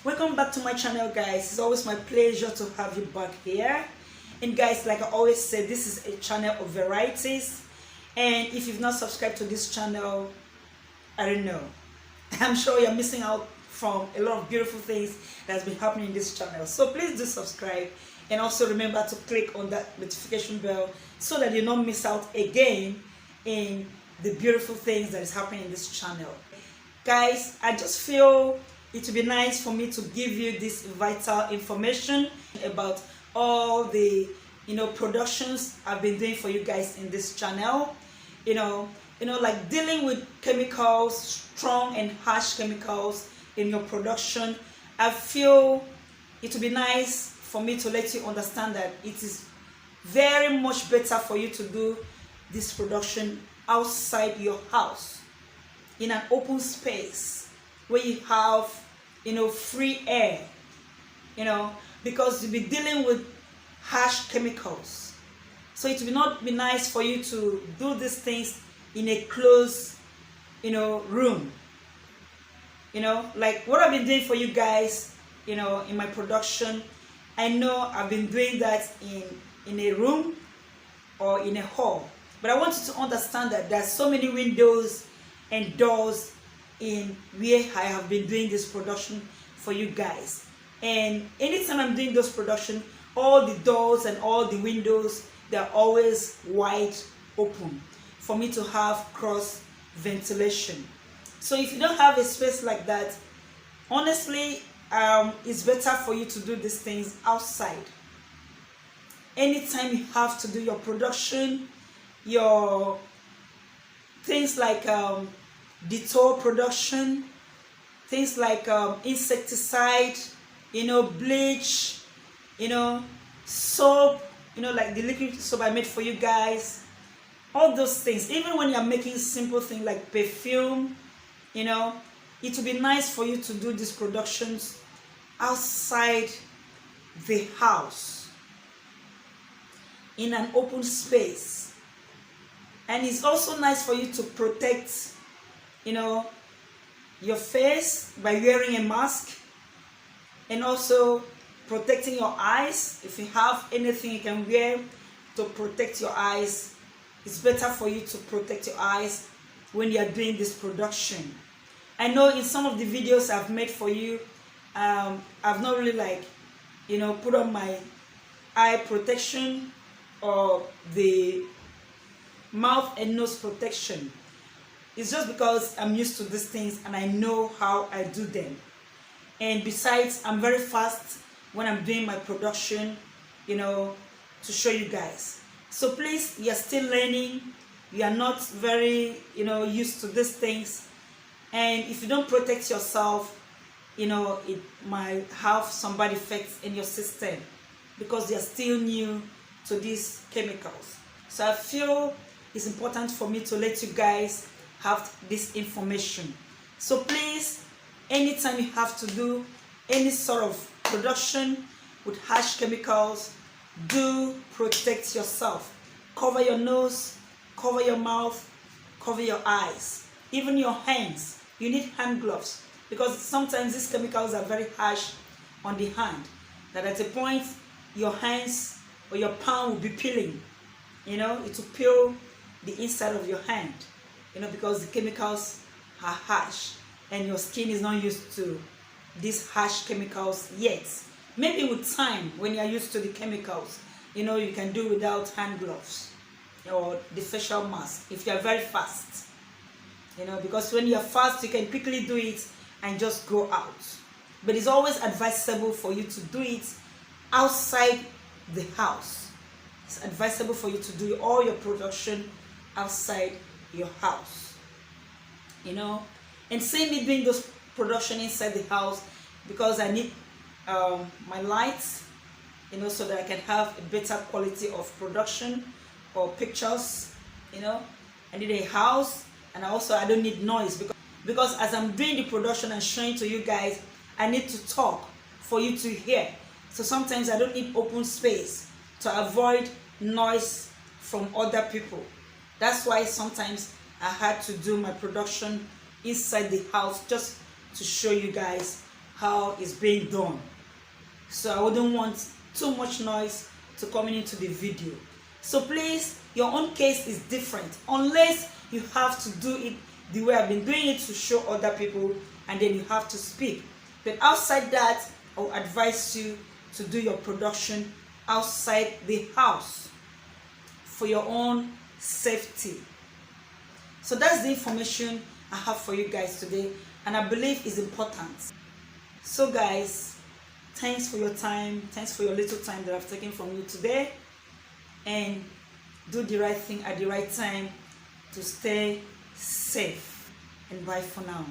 Welcome back to my channel, guys. It's always my pleasure to have you back here. And guys, like I always say, this is a channel of varieties, and if you've not subscribed to this channel, I don't know, I'm sure you're missing out from a lot of beautiful things that's been happening in this channel. So please do subscribe, and also remember to click on that notification bell so that you don't miss out again in the beautiful things that is happening in this channel. Guys, I just feel it would be nice for me to give you this vital information about all the productions I've been doing for you guys in this channel. Like dealing with chemicals, strong and harsh chemicals in your production. I feel it would be nice for me to let you understand that it is very much better for you to do this production outside your house, in an open space where you have free air, because you'll be dealing with harsh chemicals. So it will not be nice for you to do these things in a closed room. Like what I've been doing for you guys in my production. I know I've been doing that in a room or in a hall, but I want you to understand that there's so many windows and doors in where I have been doing this production for you guys. And anytime I'm doing those production, all the doors and all the windows, they're always wide open for me to have cross ventilation. So if you don't have a space like that, honestly, it's better for you to do these things outside. Anytime you have to do your production, your things like detour production, things like insecticide, bleach, soap, like the liquid soap I made for you guys, all those things. Even when you're making simple things like perfume, it would be nice for you to do these productions outside the house, in an open space. And it's also nice for you to protect your face by wearing a mask, and also protecting your eyes. If you have anything you can wear to protect your eyes, it's better for you to protect your eyes when you are doing this production. I know in some of the videos I've made for you, I've not really put on my eye protection or the mouth and nose protection. It's just because I'm used to these things and I know how I do them. And besides, I'm very fast when I'm doing my production, to show you guys. So please, you're still learning. You are not very, used to these things. And if you don't protect yourself, it might have some bad effects in your system because you're still new to these chemicals. So I feel it's important for me to let you guys have this information. So please, anytime you have to do any sort of production with harsh chemicals, do protect yourself. Cover your nose, cover your mouth, cover your eyes, even your hands. You need hand gloves because sometimes these chemicals are very harsh on the hand, that at a point your hands or your palm will be peeling. It will peel the inside of your hand, because the chemicals are harsh and your skin is not used to these harsh chemicals yet. Maybe with time, when you're used to the chemicals, you can do without hand gloves or the facial mask if you're very fast. Because when you're fast, you can quickly do it and just go out. But it's always advisable for you to do it outside the house. It's advisable for you to do all your production outside your house. And same me doing those production inside the house because I need my lights, so that I can have a better quality of production or pictures. I need a house, and I don't need noise because as I'm doing the production and showing to you guys, I need to talk for you to hear. So sometimes I don't need open space to avoid noise from other people. That's why sometimes I had to do my production inside the house just to show you guys how it's being done. So I wouldn't want too much noise to coming into the video. So please, your own case is different, unless you have to do it the way I've been doing it to show other people, and then you have to speak. But outside that, I will advise you to do your production outside the house for your own safety. So that's the information I have for you guys today, and I believe is important. So guys, thanks for your time. Thanks for your little time that I've taken from you today. And do the right thing at the right time to stay safe. And bye for now.